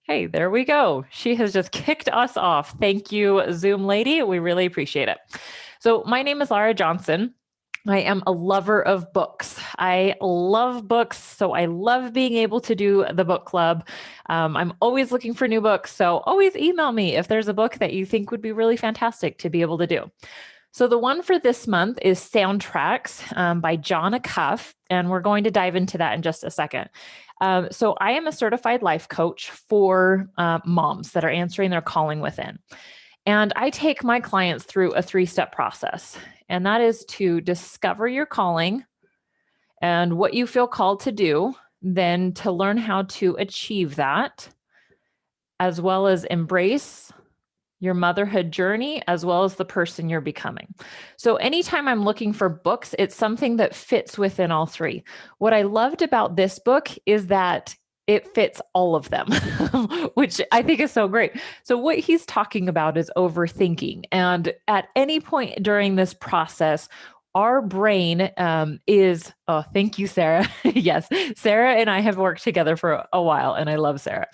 Hey, there we go. She has just kicked us off. Thank you, Zoom lady. We really appreciate it. So, my name is Lara Johnson. I am a lover of books. I love books, so I love being able to do the book club. I'm always looking for new books, so always email me if there's a book that you think would be really fantastic to be able to do. So, the one for this month is Soundtracks by Jon Acuff, and we're going to dive into that in just a second. So, I am a certified life coach for moms that are answering their calling within. And I take my clients through a 3-step process, and that is to discover your calling and what you feel called to do, then to learn how to achieve that, as well as embrace your motherhood journey, as well as the person you're becoming. So, anytime I'm looking for books, it's something that fits within all three. What I loved about this book is that it fits all of them, which I think is so great. So, what he's talking about is overthinking. And at any point during this process, our brain oh, thank you, Sarah. Yes, Sarah and I have worked together for a while, and I love Sarah.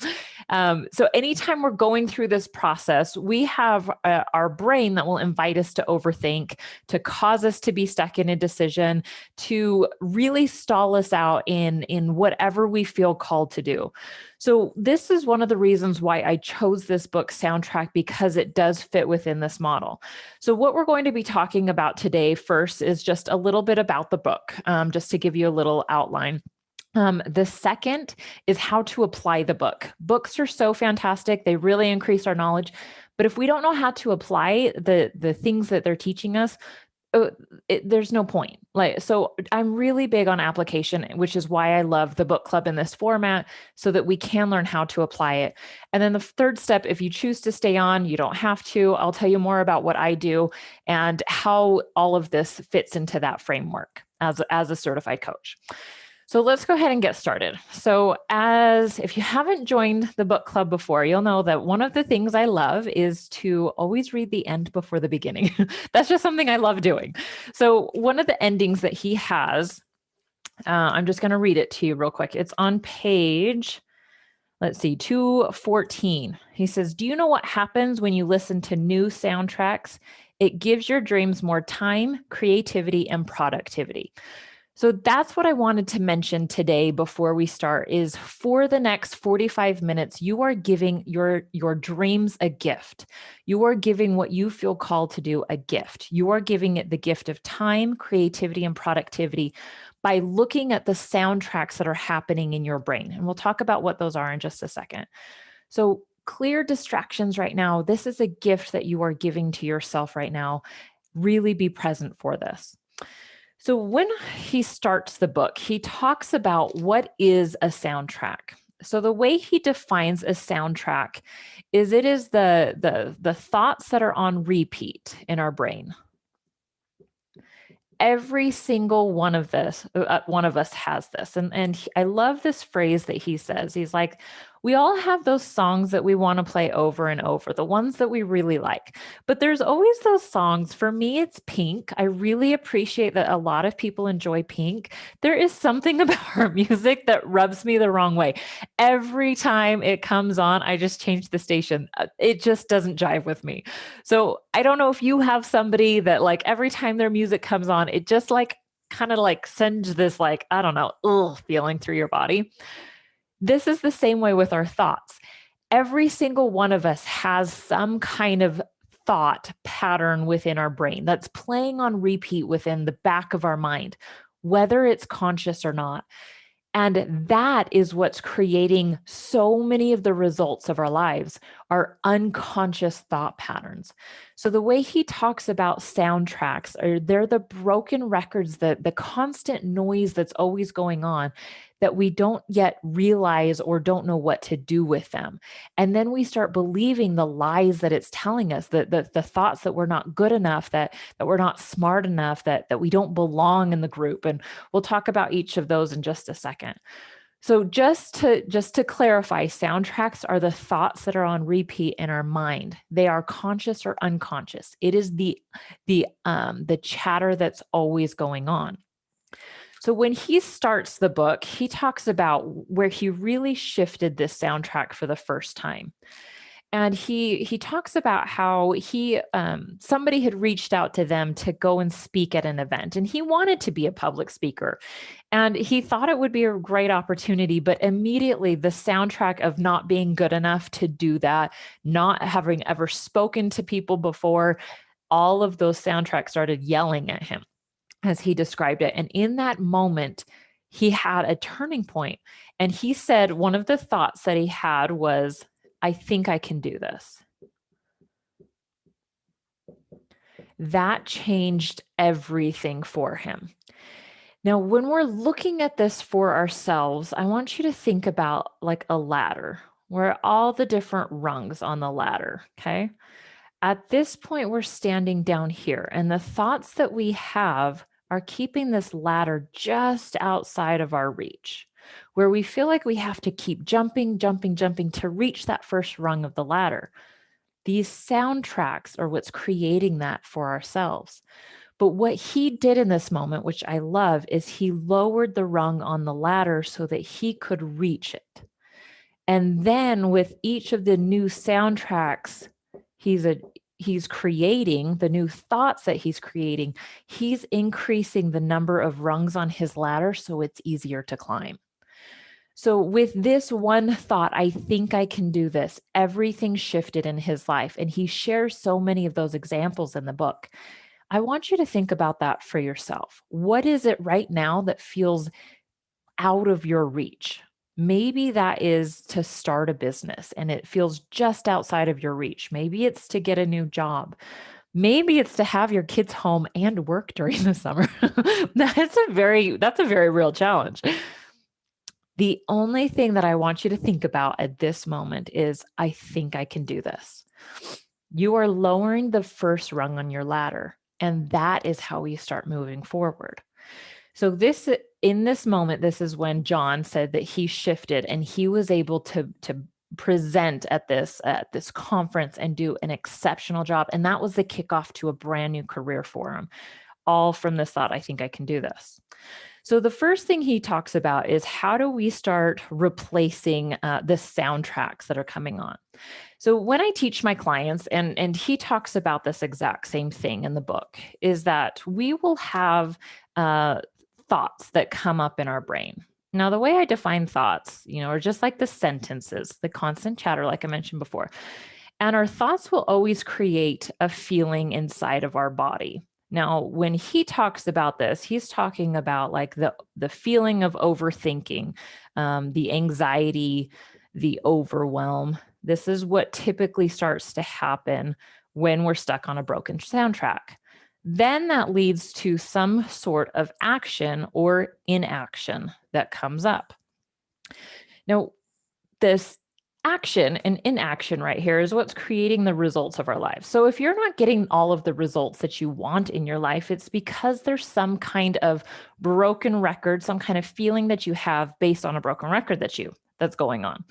So anytime we're going through this process, we have our brain that will invite us to overthink, to cause us to be stuck in a decision, to really stall us out in whatever we feel called to do. So this is one of the reasons why I chose this book soundtrack, because it does fit within this model. So what we're going to be talking about today first is just a little bit about the book, just to give you a little outline. The second is how to apply the book. Books are so fantastic. They really increase our knowledge. But if we don't know how to apply the things that they're teaching us, there's no point. So I'm really big on application, which is why I love the book club in this format, so that we can learn how to apply it. And then the third step, if you choose to stay on, you don't have to. I'll tell you more about what I do and how all of this fits into that framework as a certified coach. So let's go ahead and get started. So if you haven't joined the book club before, you'll know that one of the things I love is to always read the end before the beginning. That's just something I love doing. So one of the endings that he has, I'm just going to read it to you real quick. It's on page, let's see, 214. He says, "Do you know what happens when you listen to new soundtracks? It gives your dreams more time, creativity, and productivity." So that's what I wanted to mention today before we start is for the next 45 minutes, you are giving your dreams a gift. You are giving what you feel called to do a gift. You are giving it the gift of time, creativity, and productivity by looking at the soundtracks that are happening in your brain. And we'll talk about what those are in just a second. So clear distractions right now. This is a gift that you are giving to yourself right now. Really be present for this. So when he starts the book, he talks about what is a soundtrack. So the way he defines a soundtrack is it is the thoughts that are on repeat in our brain. Every single one of us has this. And I love this phrase that he says. He's like, we all have those songs that we want to play over and over, the ones that we really like. But there's always those songs. For me, it's Pink. I really appreciate that a lot of people enjoy Pink. There is something about her music that rubs me the wrong way. Every time it comes on, I just change the station. It just doesn't jive with me. So I don't know if you have somebody that like every time their music comes on, it just like kind of like sends this like, I don't know, feeling through your body. This is the same way with our thoughts. Every single one of us has some kind of thought pattern within our brain that's playing on repeat within the back of our mind, whether it's conscious or not. And that is what's creating so many of the results of our lives, our unconscious thought patterns. So the way he talks about soundtracks, they're the broken records, the constant noise that's always going on that we don't yet realize or don't know what to do with them. And then we start believing the lies that it's telling us, the thoughts that we're not good enough, that we're not smart enough, that we don't belong in the group. And we'll talk about each of those in just a second. So just to clarify, soundtracks are the thoughts that are on repeat in our mind. They are conscious or unconscious. It is the chatter that's always going on. So when he starts the book, he talks about where he really shifted this soundtrack for the first time. And he talks about how somebody had reached out to them to go and speak at an event, and he wanted to be a public speaker, and he thought it would be a great opportunity. But immediately, the soundtrack of not being good enough to do that, not having ever spoken to people before, all of those soundtracks started yelling at him, as he described it. And in that moment, he had a turning point. And he said one of the thoughts that he had was, I think I can do this. That changed everything for him. Now, when we're looking at this for ourselves, I want you to think about like a ladder, where all the different rungs on the ladder, okay? At this point, we're standing down here, and the thoughts that we have are keeping this ladder just outside of our reach, where we feel like we have to keep jumping to reach that first rung of the ladder. These soundtracks are what's creating that for ourselves. But what he did in this moment, which I love, is he lowered the rung on the ladder so that he could reach it. And then with each of the new soundtracks he's creating, the new thoughts that he's creating, he's increasing the number of rungs on his ladder so it's easier to climb. So with this one thought, I think I can do this, everything shifted in his life. And he shares so many of those examples in the book. I want you to think about that for yourself. What is it right now that feels out of your reach? Maybe that is to start a business and it feels just outside of your reach. Maybe it's to get a new job. Maybe it's to have your kids home and work during the summer. That's a very real challenge. The only thing that I want you to think about at this moment is, I think I can do this. You are lowering the first rung on your ladder, and that is how we start moving forward. So in this moment, this is when Jon said that he shifted and he was able to present at this conference and do an exceptional job. And that was the kickoff to a brand new career for him, all from this thought, I think I can do this. So the first thing he talks about is, how do we start replacing the soundtracks that are coming on? So when I teach my clients, and he talks about this exact same thing in the book, is that we will have thoughts that come up in our brain. Now, the way I define thoughts, are just like the sentences, the constant chatter, like I mentioned before. And our thoughts will always create a feeling inside of our body. Now, when he talks about this, he's talking about like the feeling of overthinking, the anxiety, the overwhelm. This is what typically starts to happen when we're stuck on a broken soundtrack. Then that leads to some sort of action or inaction that comes up. Now, this action and inaction right here is what's creating the results of our lives. So if you're not getting all of the results that you want in your life, it's because there's some kind of broken record, some kind of feeling that you have based on a broken record that's going on.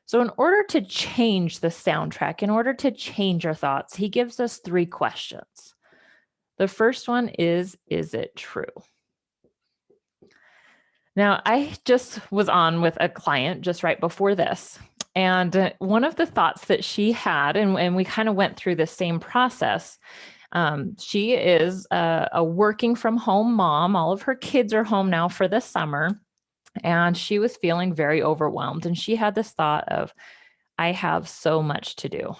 So in order to change the soundtrack, in order to change our thoughts, he gives us 3 questions. The first one is it true? Now, I just was on with a client just right before this. And one of the thoughts that she had, and we kind of went through the same process. She is a working from home mom. All of her kids are home now for the summer. And she was feeling very overwhelmed. And she had this thought of, I have so much to do.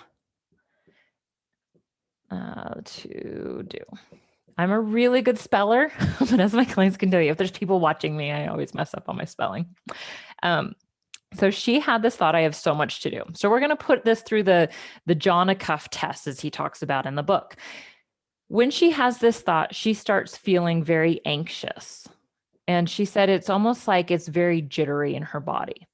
I'm a really good speller, but as my clients can tell you, if there's people watching me, I always mess up on my spelling. So she had this thought, I have so much to do. So we're going to put this through the Jon Acuff test, as he talks about in the book. When she has this thought, she starts feeling very anxious. And she said it's almost like it's very jittery in her body.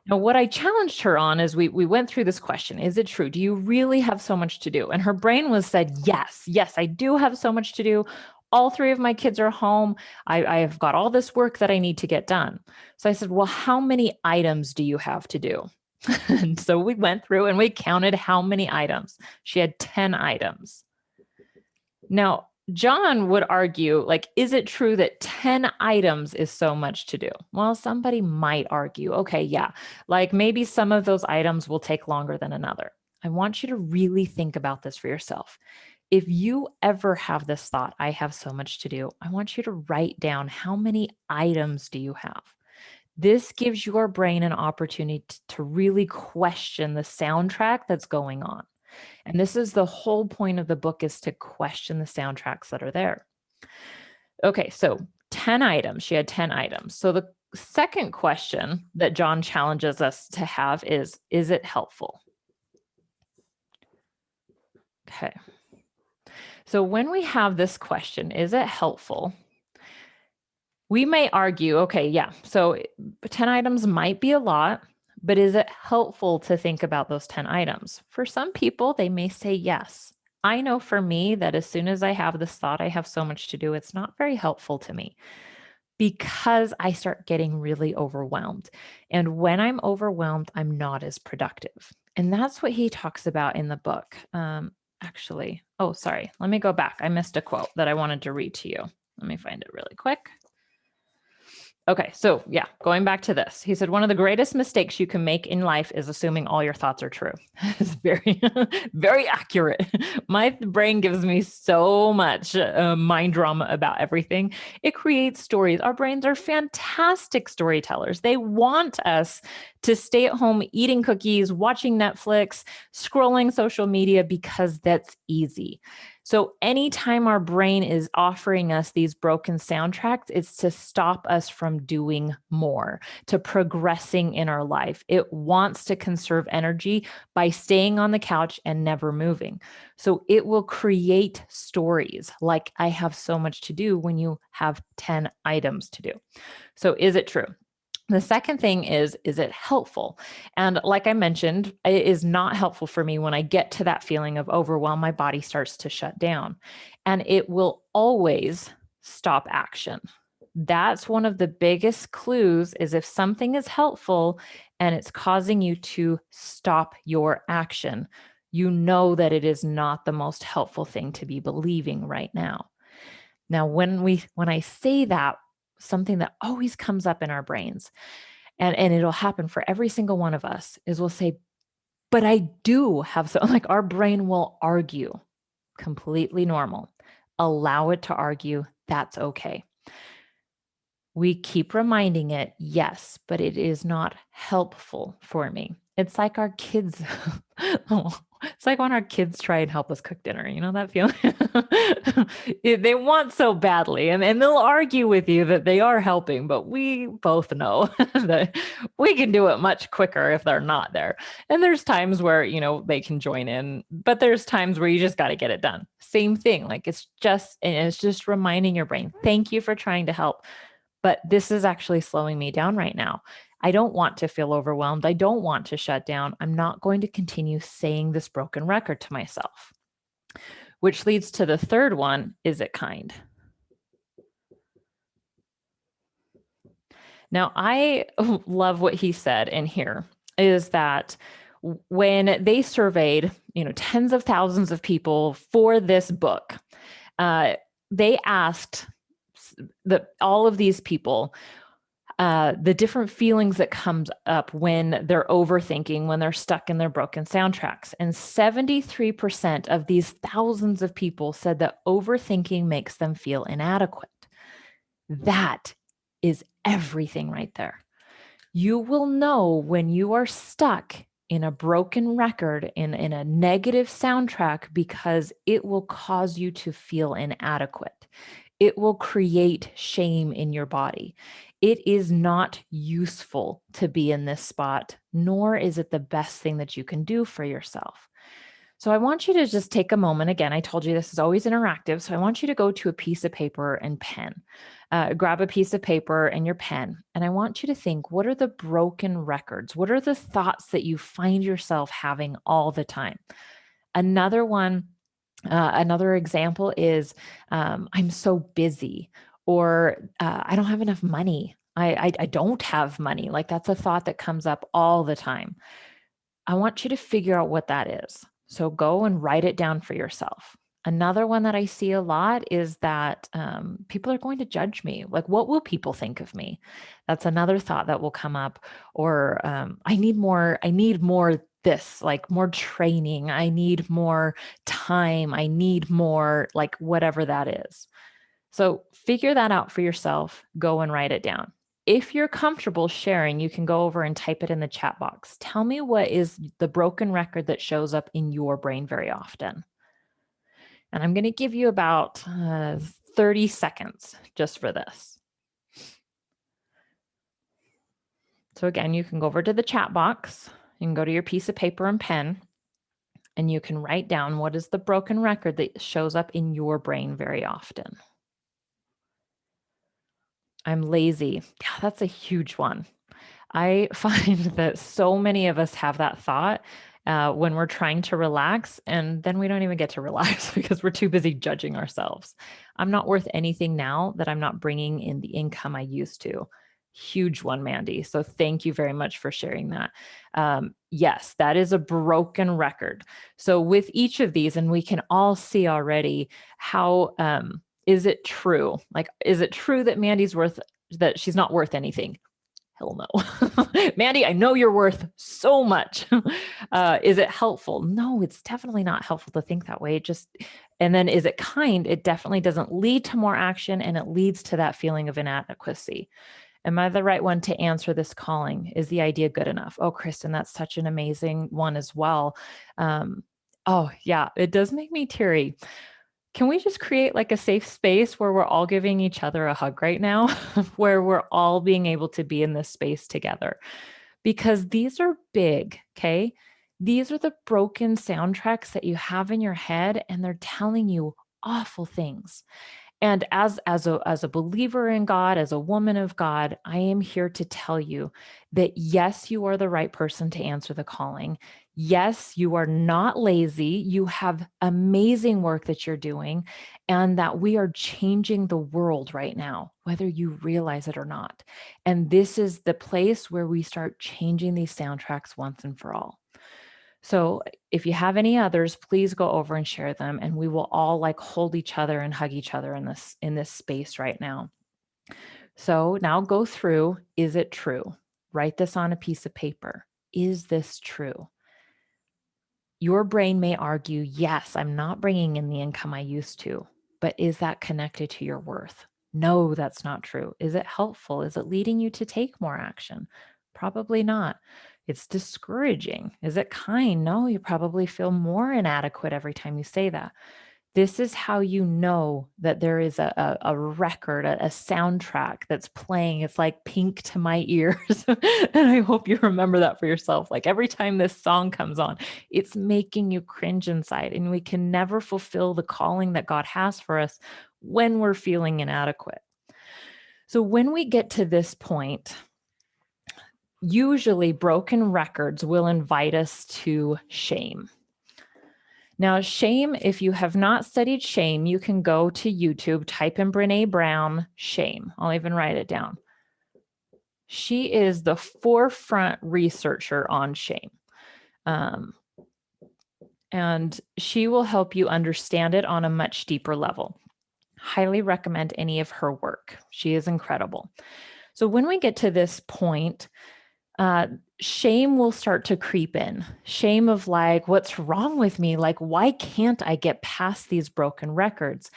Now, what I challenged her on is we went through this question. Is it true? Do you really have so much to do? And her brain said, yes, I do have so much to do. All 3 of my kids are home. I have got all this work that I need to get done. So I said, well, how many items do you have to do? And so we went through and we counted how many items. She had 10 items. Now, Jon would argue, like, is it true that 10 items is so much to do? Well, somebody might argue, okay, yeah, like maybe some of those items will take longer than another. I want you to really think about this for yourself. If you ever have this thought, I have so much to do, I want you to write down how many items do you have? This gives your brain an opportunity to really question the soundtrack that's going on. And this is the whole point of the book, is to question the soundtracks that are there. Okay, so 10 items. She had 10 items. So the second question that Jon challenges us to have is it helpful? Okay. So when we have this question, is it helpful? We may argue, okay, yeah, so 10 items might be a lot, but is it helpful to think about those 10 items? For some people, they may say yes. I know for me that as soon as I have this thought, I have so much to do, it's not very helpful to me because I start getting really overwhelmed. And when I'm overwhelmed, I'm not as productive. And that's what he talks about in the book. Actually, oh, sorry, let me go back. I missed a quote that I wanted to read to you. Let me find it really quick. Okay, so yeah, going back to this, he said, one of the greatest mistakes you can make in life is assuming all your thoughts are true. It's very, very accurate. My brain gives me so much mind drama about everything. It creates stories. Our brains are fantastic storytellers. They want us to stay at home eating cookies, watching Netflix, scrolling social media because that's easy. So anytime our brain is offering us these broken soundtracks, it's to stop us from doing more, to progressing in our life. It wants to conserve energy by staying on the couch and never moving. So it will create stories like, I have so much to do, when you have 10 items to do. So is it true? The second thing is it helpful? And like I mentioned, it is not helpful for me when I get to that feeling of overwhelm, my body starts to shut down. And it will always stop action. That's one of the biggest clues, is if something is helpful and it's causing you to stop your action, you know that it is not the most helpful thing to be believing right now. Now, when I say that, something that always comes up in our brains, and it'll happen for every single one of us, is we'll say, but I do have so, like, our brain will argue. Completely normal. Allow it to argue. That's okay. We keep reminding it, yes, but it is not helpful for me. It's like our kids. It's like when our kids try and help us cook dinner. You know that feeling? They want so badly, and they'll argue with you that they are helping, but we both know that we can do it much quicker if they're not there. And there's times where, they can join in, but there's times where you just got to get it done. Same thing. Like, it's just reminding your brain, thank you for trying to help, but this is actually slowing me down right now. I don't want to feel overwhelmed. I don't want to shut down. I'm not going to continue saying this broken record to myself. Which leads to the third one, is it kind? Now, I love what he said in here, is that when they surveyed, tens of thousands of people for this book, they asked all of these people the different feelings that comes up when they're overthinking, when they're stuck in their broken soundtracks. And 73% of these thousands of people said that overthinking makes them feel inadequate. That is everything right there. You will know when you are stuck in a broken record, in a negative soundtrack, because it will cause you to feel inadequate. It will create shame in your body. It is not useful to be in this spot, nor is it the best thing that you can do for yourself. So I want you to just take a moment. Again, I told you this is always interactive. So I want you to go to a piece of paper and pen. Grab a piece of paper and your pen. And I want you to think, what are the broken records? What are the thoughts that you find yourself having all the time? Another example is, I'm so busy, or I don't have enough money. I don't have money. Like, that's a thought that comes up all the time. I want you to figure out what that is. So go and write it down for yourself. Another one that I see a lot is that people are going to judge me. Like, what will people think of me? That's another thought that will come up. Or I need more this, like more training. I need more time. I need more, like whatever that is. So figure that out for yourself. Go and write it down. If you're comfortable sharing, you can go over and type it in the chat box. Tell me what is the broken record that shows up in your brain very often. And I'm going to give you about 30 seconds just for this. So again, you can go over to the chat box. You can go to your piece of paper and pen, and you can write down what is the broken record that shows up in your brain very often. I'm lazy. Yeah, that's a huge one. I find that so many of us have that thought when we're trying to relax, and then we don't even get to relax because we're too busy judging ourselves. I'm not worth anything now that I'm not bringing in the income I used to. Huge one, Mandy. So thank you very much for sharing that. Yes, that is a broken record. So with each of these, and we can all see already how is it true? Like, is it true that that she's not worth anything? Hell no. Mandy, I know you're worth so much. Is it helpful? No, it's definitely not helpful to think that way. And then is it kind? It definitely doesn't lead to more action, and it leads to that feeling of inadequacy. Am I the right one to answer this calling? Is the idea good enough? Oh, Kristen, that's such an amazing one as well. Oh yeah, it does make me teary. Can we just create like a safe space where we're all giving each other a hug right now, where we're all being able to be in this space together? Because these are big, okay? These are the broken soundtracks that you have in your head, and they're telling you awful things. And as a believer in God, as a woman of God, I am here to tell you that yes, you are the right person to answer the calling. Yes, you are not lazy. You have amazing work that you're doing, and that we are changing the world right now, whether you realize it or not. And this is the place where we start changing these soundtracks once and for all. So if you have any others, please go over and share them, and we will all like hold each other and hug each other in this space right now. So now go through, is it true? Write this on a piece of paper. Is this true? Your brain may argue, yes, I'm not bringing in the income I used to, but is that connected to your worth? No, that's not true. Is it helpful? Is it leading you to take more action? Probably not. It's discouraging. Is it kind? No, you probably feel more inadequate every time you say that. This is how you know that there is a record, a soundtrack that's playing. It's like pink to my ears. And I hope you remember that for yourself. Like every time this song comes on, it's making you cringe inside. And we can never fulfill the calling that God has for us when we're feeling inadequate. So when we get to this point, usually broken records will invite us to shame. Now, shame, if you have not studied shame, you can go to YouTube, type in Brene Brown, shame. I'll even write it down. She is the forefront researcher on shame. And she will help you understand it on a much deeper level. Highly recommend any of her work. She is incredible. So when we get to this point, shame will start to creep in. Shame of like, what's wrong with me? Like, why can't I get past these broken records?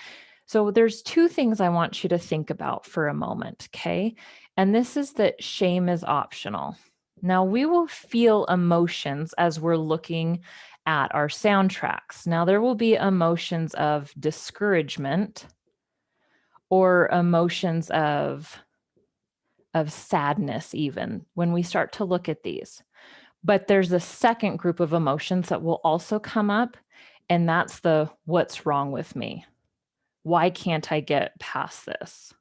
So there's two things I want you to think about for a moment, okay? And this is that shame is optional. Now we will feel emotions as we're looking at our soundtracks. Now there will be emotions of discouragement or emotions of sadness, even when we start to look at these. But there's a second group of emotions that will also come up, and that's the what's wrong with me? Why can't I get past this?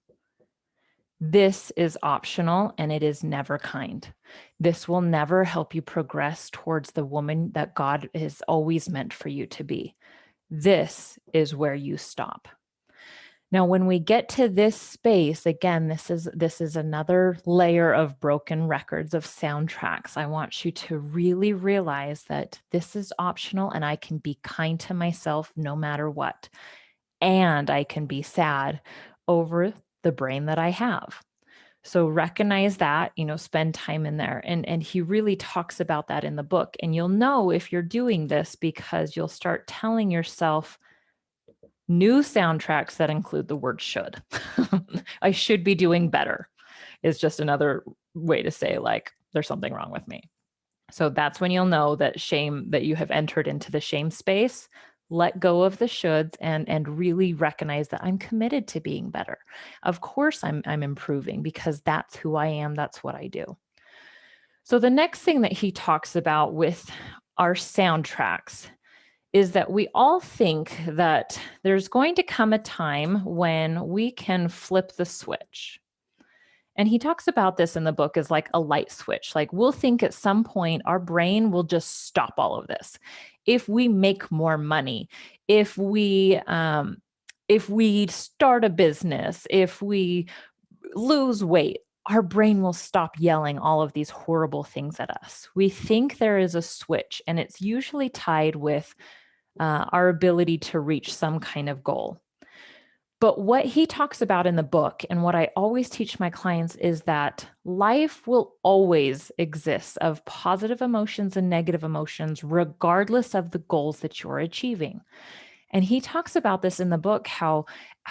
This is optional, and it is never kind. This will never help you progress towards the woman that God has always meant for you to be. This is where you stop. Now, when we get to this space, again, this is another layer of broken records of soundtracks. I want you to really realize that this is optional and I can be kind to myself no matter what. And I can be sad over the brain that I have. So recognize that, spend time in there. And he really talks about that in the book. And you'll know if you're doing this because you'll start telling yourself new soundtracks that include the word should. I should be doing better is just another way to say, like, there's something wrong with me. So that's when you'll know that you have entered into the shame space. Let go of the shoulds and really recognize that I'm committed to being better. Of course I'm improving because that's who I am. That's what I do. So the next thing that he talks about with our soundtracks is that we all think that there's going to come a time when we can flip the switch. And he talks about this in the book as like a light switch. Like we'll think at some point our brain will just stop all of this. If we make more money, if we start a business, if we lose weight, our brain will stop yelling all of these horrible things at us. We think there is a switch, and it's usually tied with our ability to reach some kind of goal. But what he talks about in the book, and what I always teach my clients, is that life will always exist of positive emotions and negative emotions, regardless of the goals that you're achieving. And he talks about this in the book, how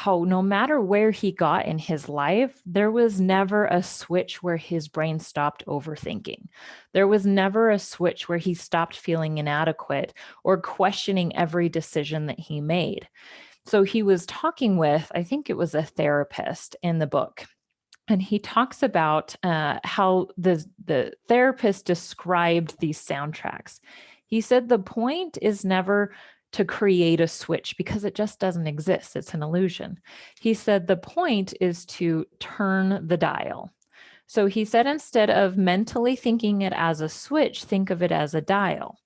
no matter where he got in his life, there was never a switch where his brain stopped overthinking. There was never a switch where he stopped feeling inadequate or questioning every decision that he made. So he was talking with, I think it was a therapist in the book. And he talks about how the therapist described these soundtracks. He said the point is never to create a switch because it just doesn't exist. It's an illusion. He said the point is to turn the dial. So he said instead of mentally thinking it as a switch, think of it as a dial.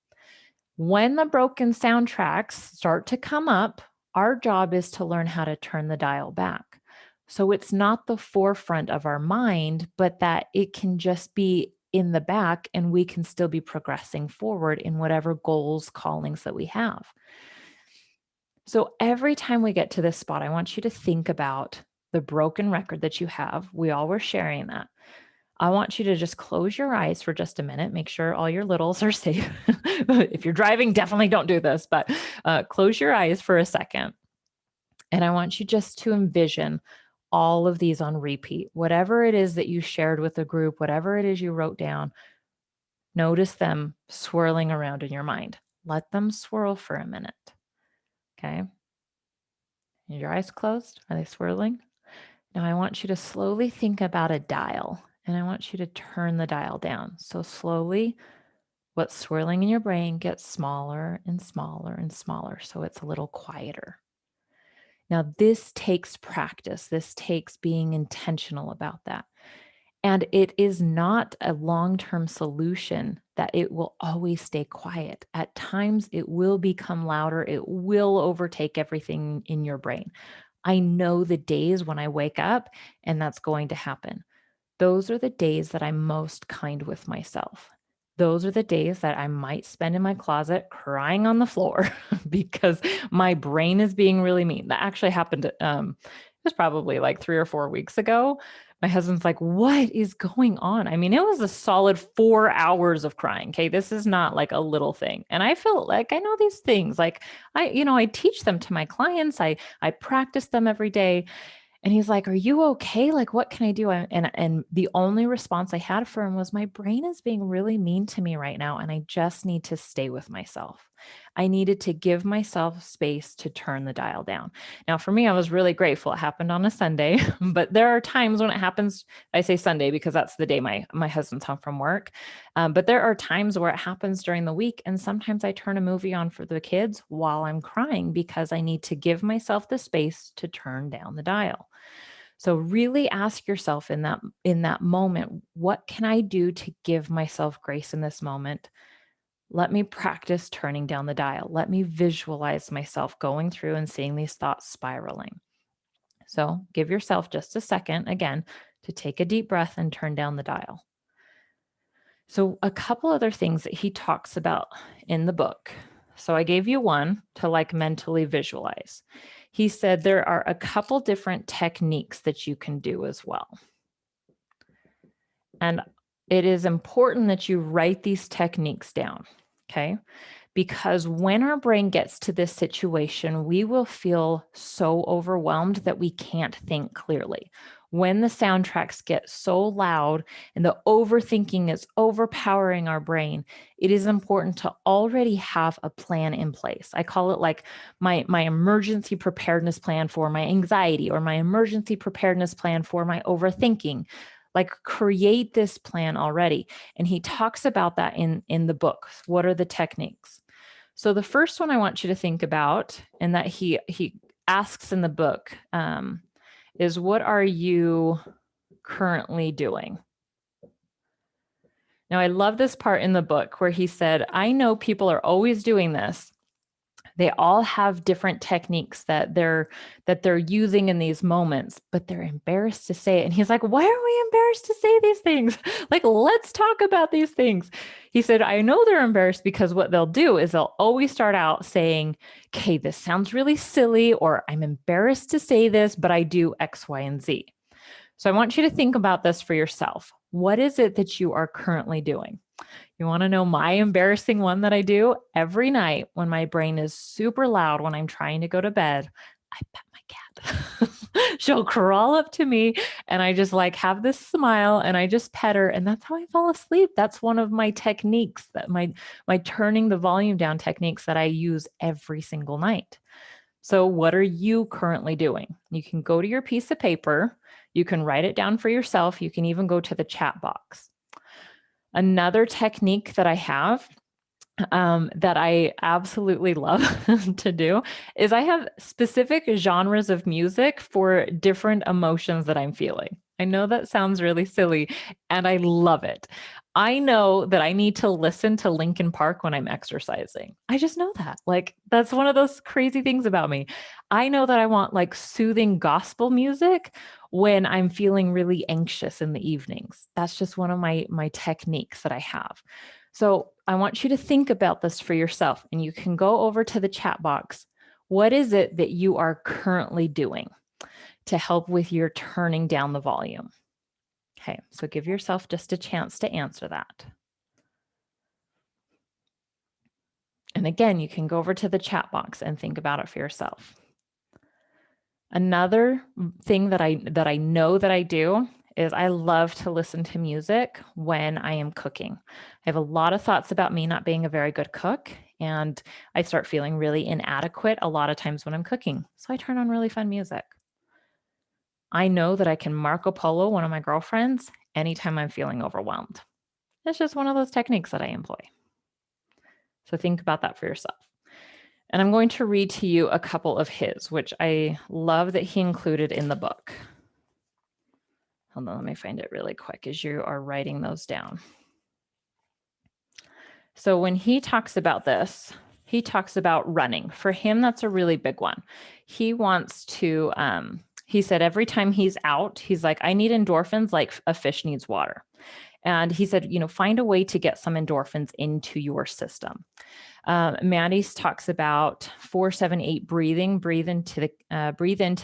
When the broken soundtracks start to come up, our job is to learn how to turn the dial back. So it's not the forefront of our mind, but that it can just be in the back and we can still be progressing forward in whatever goals, callings that we have. So every time we get to this spot, I want you to think about the broken record that you have. We all were sharing that. I want you to just close your eyes for just a minute. Make sure all your littles are safe. If you're driving, definitely don't do this, but close your eyes for a second. And I want you just to envision all of these on repeat. Whatever it is that you shared with the group, whatever it is you wrote down, notice them swirling around in your mind. Let them swirl for a minute. Okay. Your eyes closed? Are they swirling? Now I want you to slowly think about a dial, and I want you to turn the dial down. So slowly, what's swirling in your brain gets smaller and smaller and smaller, so it's a little quieter. Now, this takes practice. This takes being intentional about that. And it is not a long-term solution that it will always stay quiet. At times, it will become louder. It will overtake everything in your brain. I know the days when I wake up and that's going to happen. Those are the days that I'm most kind with myself. Those are the days that I might spend in my closet crying on the floor because my brain is being really mean. That actually happened. It was probably like 3 or 4 weeks ago. My husband's like, what is going on? I mean, it was a solid 4 hours of crying. Okay. This is not like a little thing. And I feel like I know these things. Like I teach them to my clients. I practice them every day. And he's like, "Are you okay? Like, what can I do?" And the only response I had for him was, "My brain is being really mean to me right now, and I just need to stay with myself. I needed to give myself space to turn the dial down." Now, for me, I was really grateful it happened on a Sunday, but there are times when it happens. I say Sunday because that's the day my husband's home from work. But there are times where it happens during the week, and sometimes I turn a movie on for the kids while I'm crying because I need to give myself the space to turn down the dial. So really ask yourself in that moment, what can I do to give myself grace in this moment? Let me practice turning down the dial. Let me visualize myself going through and seeing these thoughts spiraling. So give yourself just a second again to take a deep breath and turn down the dial. So, a couple other things that he talks about in the book. So, I gave you one to like mentally visualize. He said there are a couple different techniques that you can do as well. And it is important that you write these techniques down. Okay. Because when our brain gets to this situation, we will feel so overwhelmed that we can't think clearly. When the soundtracks get so loud and the overthinking is overpowering our brain, it is important to already have a plan in place. I call it like my emergency preparedness plan for my anxiety, or my emergency preparedness plan for my overthinking. Like, create this plan already. And he talks about that in the book. What are the techniques? So the first one I want you to think about, and that he asks in the book, is what are you currently doing? Now, I love this part in the book where he said, I know people are always doing this. They all have different techniques that they're using in these moments, but they're embarrassed to say it. And he's like, why are we embarrassed to say these things? Like, let's talk about these things. He said, I know they're embarrassed because what they'll do is they'll always start out saying, okay, this sounds really silly, or I'm embarrassed to say this, but I do X, Y, and Z. So I want you to think about this for yourself. What is it that you are currently doing? You want to know my embarrassing one that I do? Every night when my brain is super loud, when I'm trying to go to bed, I pet my cat. She'll crawl up to me and I just like have this smile and I just pet her, and that's how I fall asleep. That's one of my techniques, that my turning the volume down techniques that I use every single night. So what are you currently doing? You can go to your piece of paper, you can write it down for yourself, you can even go to the chat box. Another technique that I have that I absolutely love to do is I have specific genres of music for different emotions that I'm feeling. I know that sounds really silly, and I love it. I know that I need to listen to Linkin Park when I'm exercising. I just know that. Like, that's one of those crazy things about me. I know that I want like soothing gospel music when I'm feeling really anxious in the evenings. That's just one of my techniques that I have. So I want you to think about this for yourself, and you can go over to the chat box. What is it that you are currently doing to help with your turning down the volume? Okay, so give yourself just a chance to answer that. And again, you can go over to the chat box and think about it for yourself. Another thing that I know that I do is I love to listen to music when I am cooking. I have a lot of thoughts about me not being a very good cook, and I start feeling really inadequate a lot of times when I'm cooking. So I turn on really fun music. I know that I can Marco Polo one of my girlfriends anytime I'm feeling overwhelmed. It's just one of those techniques that I employ. So think about that for yourself. And I'm going to read to you a couple of his, which I love that he included in the book. Hold on, let me find it really quick as you are writing those down. So when he talks about this, he talks about running. For him, that's a really big one. He wants to, he said every time he's out, he's like, I need endorphins like a fish needs water. And he said, find a way to get some endorphins into your system. Maddie talks about 4-7-8 breathing. Breathe into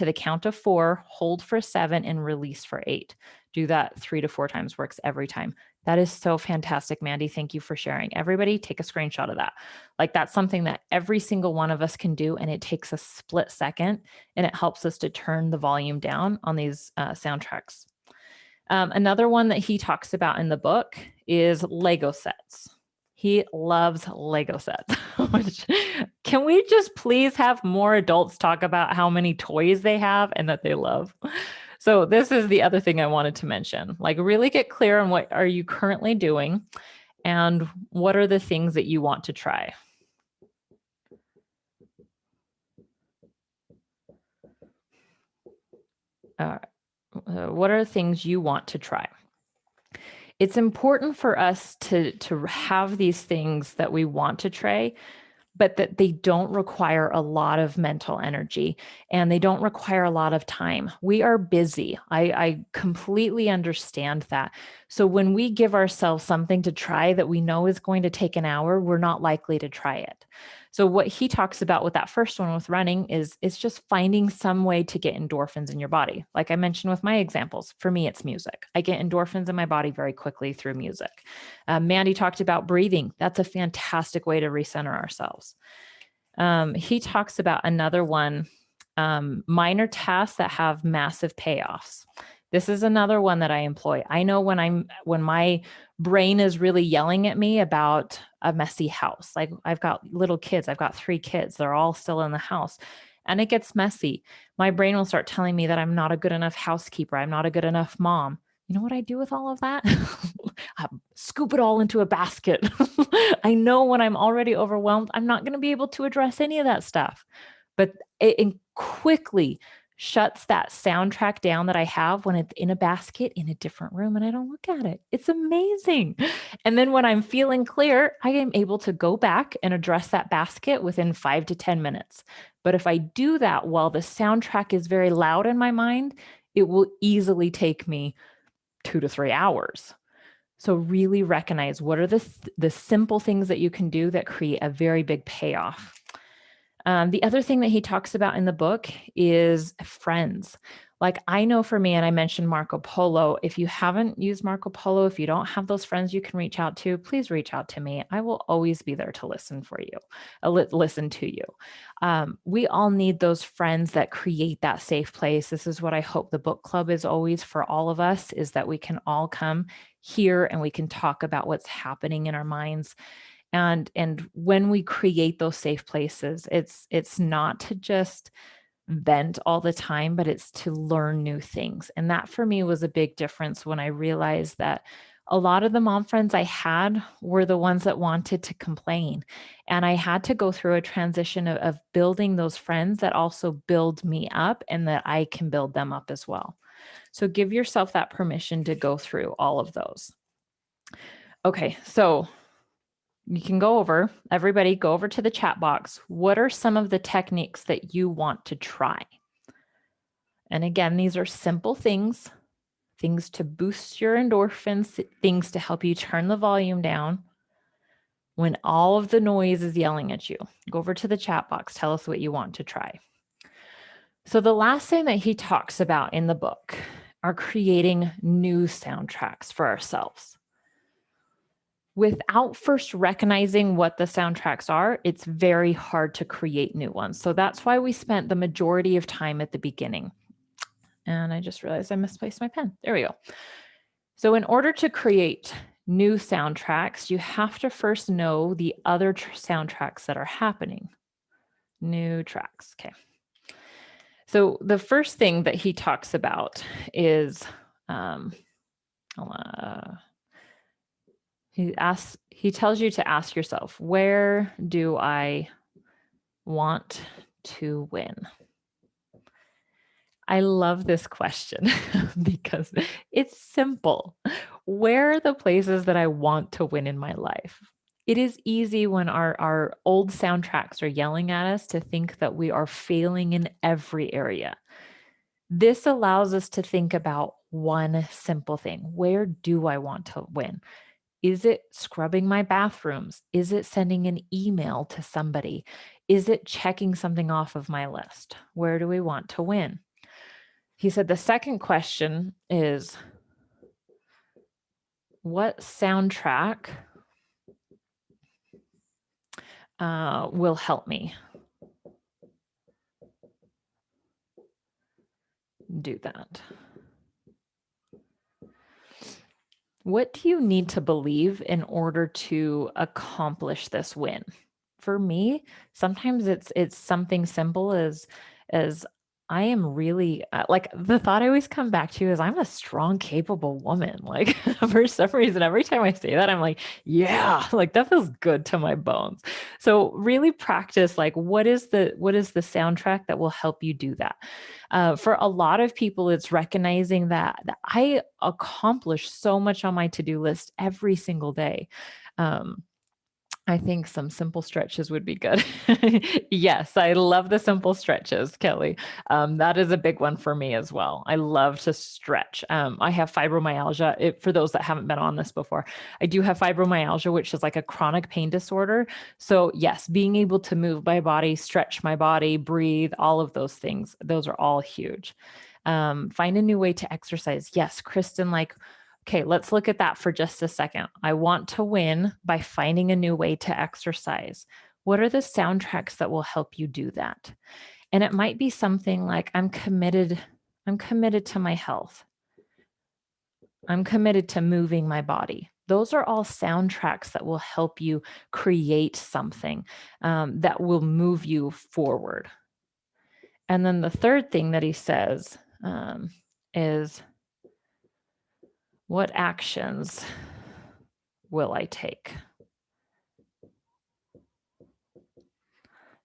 the count of 4, hold for 7, and release for 8. Do that 3 to 4 times. Works every time. That is so fantastic, Mandy. Thank you for sharing. Everybody, take a screenshot of that. Like, that's something that every single one of us can do, and it takes a split second, and it helps us to turn the volume down on these soundtracks. Another one that he talks about in the book is Lego sets. He loves Lego sets. Can we just please have more adults talk about how many toys they have and that they love? So this is the other thing I wanted to mention. Like, really get clear on what are you currently doing and what are the things that you want to try. What are things you want to try? It's important for us to have these things that we want to try but that they don't require a lot of mental energy and they don't require a lot of time. We are busy. I completely understand that. So when we give ourselves something to try that we know is going to take an hour, we're not likely to try it. So what he talks about with that first one with running is it's just finding some way to get endorphins in your body. Like I mentioned with my examples, for me, it's music. I get endorphins in my body very quickly through music. Mandy talked about breathing. That's a fantastic way to recenter ourselves. He talks about another one, minor tasks that have massive payoffs. This is another one that I employ. I know when my brain is really yelling at me about a messy house. Like I've got little kids, I've got 3 kids, they're all still in the house and it gets messy. My brain will start telling me that I'm not a good enough housekeeper, I'm not a good enough mom. You know what I do with all of that? I scoop it all into a basket. I know when I'm already overwhelmed, I'm not going to be able to address any of that stuff. But it quickly shuts that soundtrack down that I have when it's in a basket in a different room and I don't look at it. It's amazing. And then when I'm feeling clear, I am able to go back and address that basket within 5 to 10 minutes. But if I do that while the soundtrack is very loud in my mind, it will easily take me 2 to 3 hours. So really recognize what are the simple things that you can do that create a very big payoff. The other thing that he talks about in the book is friends. Like I know for me, and I mentioned Marco Polo, if you haven't used Marco Polo, if you don't have those friends you can reach out to, please reach out to me. I will always be there to listen for you, listen to you. We all need those friends that create that safe place. This is what I hope the book club is always for all of us, is that we can all come here and we can talk about what's happening in our minds. And when we create those safe places, it's not to just vent all the time, but it's to learn new things. And that for me was a big difference when I realized that a lot of the mom friends I had were the ones that wanted to complain. And I had to go through a transition of building those friends that also build me up and that I can build them up as well. So give yourself that permission to go through all of those. Okay, so you can everybody go over to the chat box. What are some of the techniques that you want to try? And again, these are simple things to boost your endorphins, things to help you turn the volume down when all of the noise is yelling at you. Go over to the chat box. Tell us what you want to try. So the last thing that he talks about in the book are creating new soundtracks for ourselves. Without first recognizing what the soundtracks are, it's very hard to create new ones. So that's why we spent the majority of time at the beginning. And I just realized I misplaced my pen. There we go. So in order to create new soundtracks, you have to first know the other soundtracks that are happening. New tracks. Okay. So the first thing that he talks about is he tells you to ask yourself, where do I want to win? I love this question because it's simple. Where are the places that I want to win in my life? It is easy when our old soundtracks are yelling at us to think that we are failing in every area. This allows us to think about one simple thing. Where do I want to win? Is it scrubbing my bathrooms? Is it sending an email to somebody? Is it checking something off of my list? Where do we want to win? He said the second question is, what soundtrack will help me do that? What do you need to believe in order to accomplish this win? For me, sometimes it's something simple as I am really like the thought I always come back to is I'm a strong, capable woman. Like for some reason, every time I say that, I'm like, yeah, like that feels good to my bones. So really practice like what is the soundtrack that will help you do that? For a lot of people, it's recognizing that I accomplish so much on my to-do list every single day. I think some simple stretches would be good. Yes, I love the simple stretches, Kelly. That is a big one for me as well. I love to stretch. I have fibromyalgia. For those that haven't been on this before, I do have fibromyalgia, which is like a chronic pain disorder. So, yes, being able to move my body, stretch my body, breathe, all of those things, those are all huge. Find a new way to exercise. Yes, Kristen, like, okay, let's look at that for just a second. I want to win by finding a new way to exercise. What are the soundtracks that will help you do that? And it might be something like I'm committed to my health. I'm committed to moving my body. Those are all soundtracks that will help you create something that will move you forward. And then the third thing that he says is, what actions will I take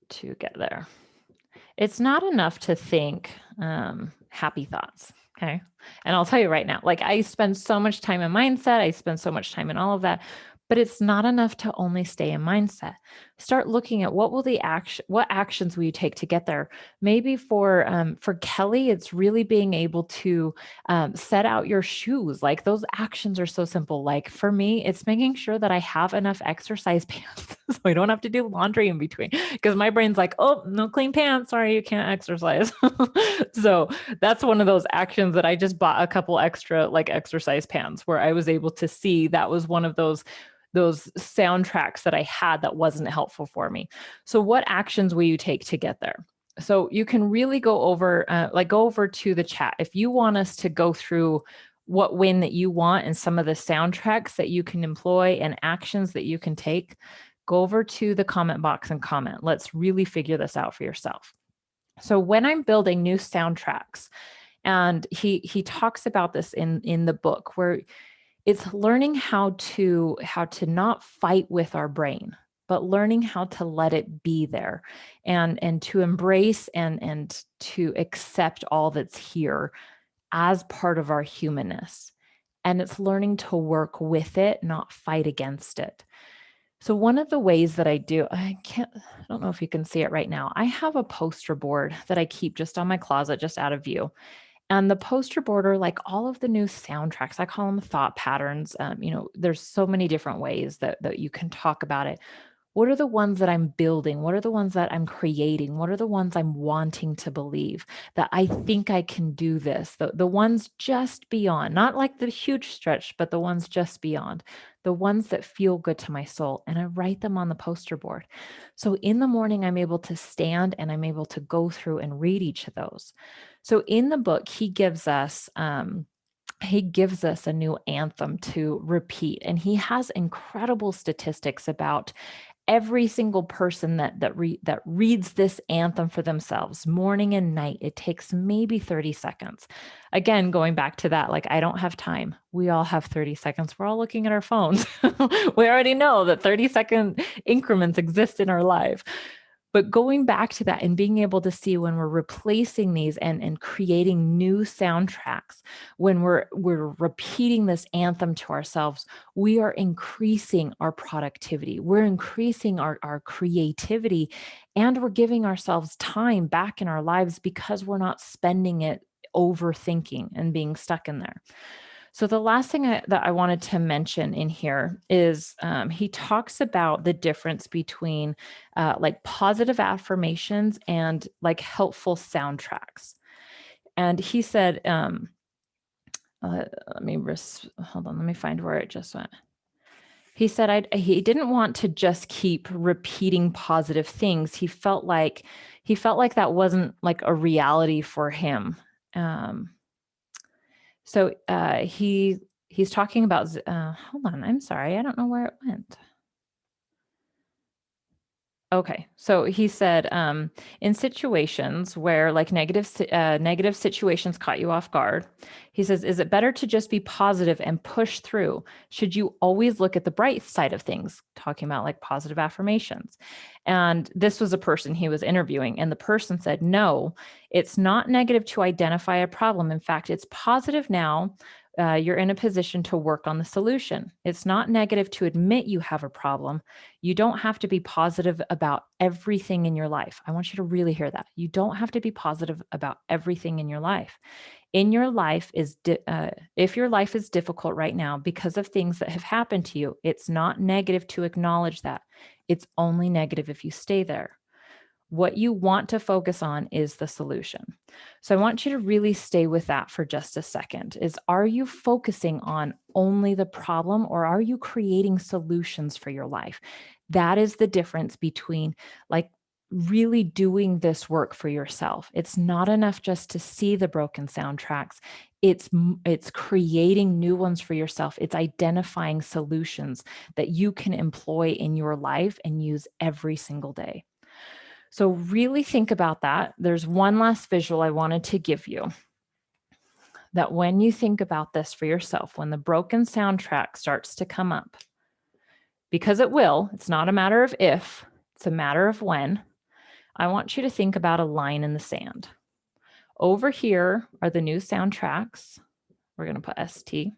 to get there? It's not enough to think happy thoughts. Okay. And I'll tell you right now, like I spend so much time in mindset, I spend so much time in all of that, but it's not enough to only stay in mindset. Start looking at what actions will you take to get there? Maybe for Kelly, it's really being able to set out your shoes. Like those actions are so simple. Like for me, it's making sure that I have enough exercise pants so I don't have to do laundry in between, because my brain's like, oh, no clean pants. Sorry, you can't exercise. So that's one of those actions that I just bought a couple extra like exercise pants, where I was able to see that was one of those soundtracks that I had that wasn't helpful for me. So what actions will you take to get there? So you can really go over to the chat. If you want us to go through what win that you want and some of the soundtracks that you can employ and actions that you can take, go over to the comment box and comment. Let's really figure this out for yourself. So when I'm building new soundtracks, and he talks about this in the book, where it's learning how to not fight with our brain, but learning how to let it be there, and to embrace and to accept all that's here as part of our humanness. And it's learning to work with it, not fight against it. So one of the ways that I don't know if you can see it right now. I have a poster board that I keep just on my closet, just out of view. And the poster board are like all of the new soundtracks. I call them thought patterns. There's so many different ways that you can talk about it. What are the ones that I'm building? What are the ones that I'm creating? What are the ones I'm wanting to believe that I think I can do this? The ones just beyond, not like the huge stretch, but the ones just beyond, the ones that feel good to my soul. And I write them on the poster board. So in the morning, I'm able to stand and I'm able to go through and read each of those. So in the book, he gives us a new anthem to repeat. And he has incredible statistics about every single person that reads this anthem for themselves morning and night. It takes maybe 30 seconds. Again, going back to that, like I don't have time. We all have 30 seconds. We're all looking at our phones. We already know that 30-second increments exist in our life. But going back to that and being able to see when we're replacing these and creating new soundtracks, when we're repeating this anthem to ourselves, we are increasing our productivity. We're increasing our creativity, and we're giving ourselves time back in our lives because we're not spending it overthinking and being stuck in there. So the last thing that I wanted to mention in here is he talks about the difference between like positive affirmations and like helpful soundtracks. And he said, let me find where it just went. He said he didn't want to just keep repeating positive things. He felt like that wasn't like a reality for him. So he's talking about, hold on, I'm sorry, I don't know where it went. Okay, so he said, in situations where like negative situations caught you off guard, he says, is it better to just be positive and push through? Should you always look at the bright side of things? Talking about like positive affirmations. And this was a person he was interviewing, and the person said, no, it's not negative to identify a problem. In fact, it's positive now you're in a position to work on the solution. It's not negative to admit you have a problem. You don't have to be positive about everything in your life. I want you to really hear that. You don't have to be positive about everything in your life. In your life if your life is difficult right now because of things that have happened to you, it's not negative to acknowledge that. It's only negative if you stay there. What you want to focus on is the solution. So I want you to really stay with that for just a second. Are you focusing on only the problem, or are you creating solutions for your life? That is the difference between like really doing this work for yourself. It's not enough just to see the broken soundtracks. It's creating new ones for yourself. It's identifying solutions that you can employ in your life and use every single day. So really think about that. There's one last visual I wanted to give you, that when you think about this for yourself, when the broken soundtrack starts to come up, because it will, it's not a matter of if, it's a matter of when, I want you to think about a line in the sand. Over here are the new soundtracks. We're going to put ST.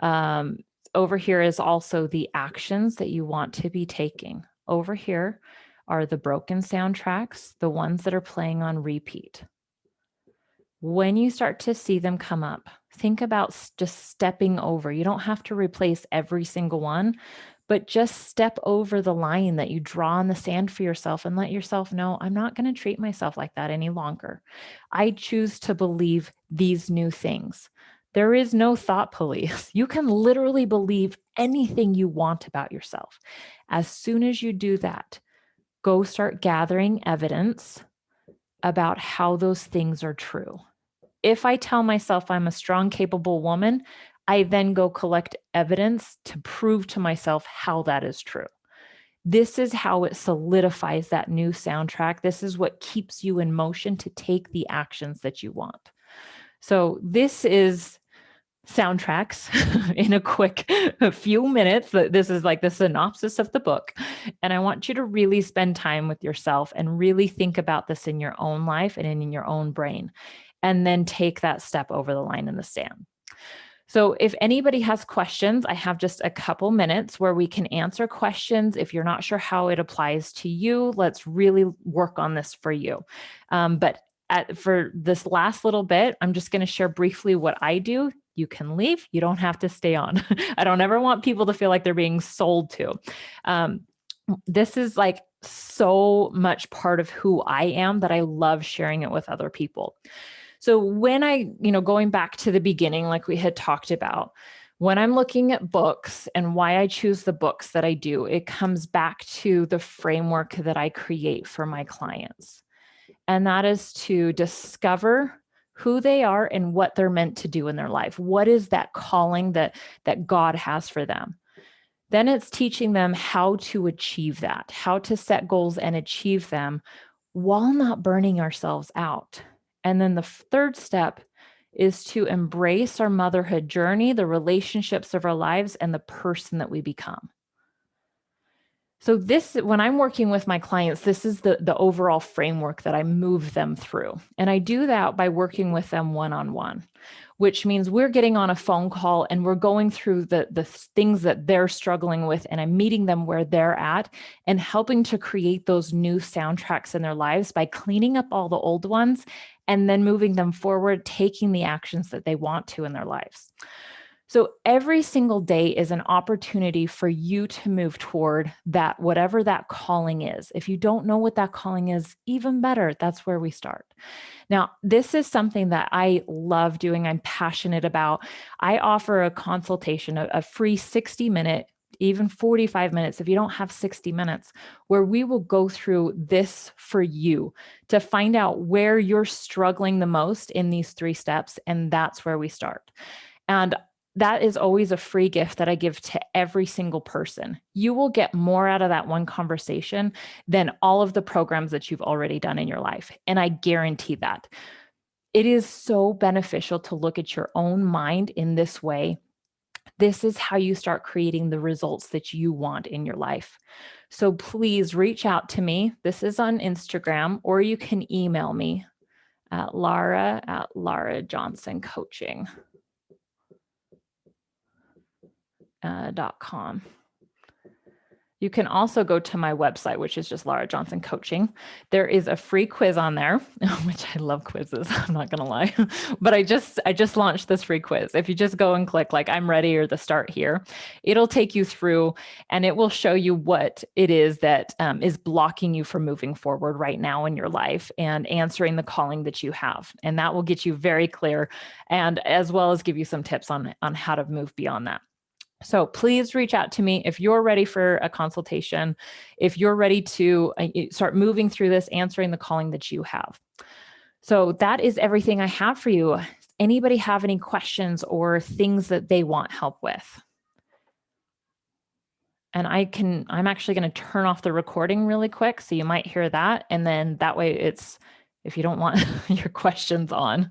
Over here is also the actions that you want to be taking. Over here are the broken soundtracks, the ones that are playing on repeat. When you start to see them come up, think about just stepping over. You don't have to replace every single one, but just step over the line that you draw in the sand for yourself and let yourself know, I'm not going to treat myself like that any longer. I choose to believe these new things. There is no thought police. You can literally believe anything you want about yourself. As soon as you do that, go start gathering evidence about how those things are true. If I tell myself I'm a strong, capable woman, I then go collect evidence to prove to myself how that is true. This is how it solidifies that new soundtrack. This is what keeps you in motion to take the actions that you want. So this is soundtracks in a few minutes. This is like the synopsis of the book. And I want you to really spend time with yourself and really think about this in your own life and in your own brain, and then take that step over the line in the sand. So if anybody has questions, I have just a couple minutes where we can answer questions. If you're not sure how it applies to you, let's really work on this for you. For this last little bit, I'm just going to share briefly what I do. You can leave. You don't have to stay on. I don't ever want people to feel like they're being sold to. This is like so much part of who I am that I love sharing it with other people. So when going back to the beginning, like we had talked about, when I'm looking at books and why I choose the books that I do, it comes back to the framework that I create for my clients. And that is to discover who they are and what they're meant to do in their life. What is that calling that God has for them? Then it's teaching them how to achieve that, how to set goals and achieve them while not burning ourselves out. And then the third step is to embrace our motherhood journey, the relationships of our lives, and the person that we become. So when I'm working with my clients, this is the overall framework that I move them through. And I do that by working with them one-on-one, which means we're getting on a phone call and we're going through the things that they're struggling with, and I'm meeting them where they're at and helping to create those new soundtracks in their lives by cleaning up all the old ones and then moving them forward, taking the actions that they want to in their lives. So every single day is an opportunity for you to move toward that, whatever that calling is. If you don't know what that calling is, even better, that's where we start. Now, this is something that I love doing. I'm passionate about. I offer a consultation, a free 60-minute, even 45 minutes, if you don't have 60 minutes, where we will go through this for you to find out where you're struggling the most in these 3 steps. And that's where we start. And that is always a free gift that I give to every single person. You will get more out of that one conversation than all of the programs that you've already done in your life. And I guarantee that. It is so beneficial to look at your own mind in this way. This is how you start creating the results that you want in your life. So please reach out to me. This is on Instagram, or you can email me at Lara@LaraJohnsonCoaching. .com. You can also go to my website, which is just Laura Johnson Coaching. There is a free quiz on there, which I love quizzes. I'm not going to lie, but I just launched this free quiz. If you just go and click like I'm ready or the start here, it'll take you through and it will show you what it is that is blocking you from moving forward right now in your life and answering the calling that you have. And that will get you very clear and as well as give you some tips on how to move beyond that. So please reach out to me if you're ready for a consultation, if you're ready to start moving through this, answering the calling that you have. So that is everything I have for you. Anybody have any questions or things that they want help with? And I'm actually going to turn off the recording really quick. So you might hear that. And then that way if you don't want your questions on,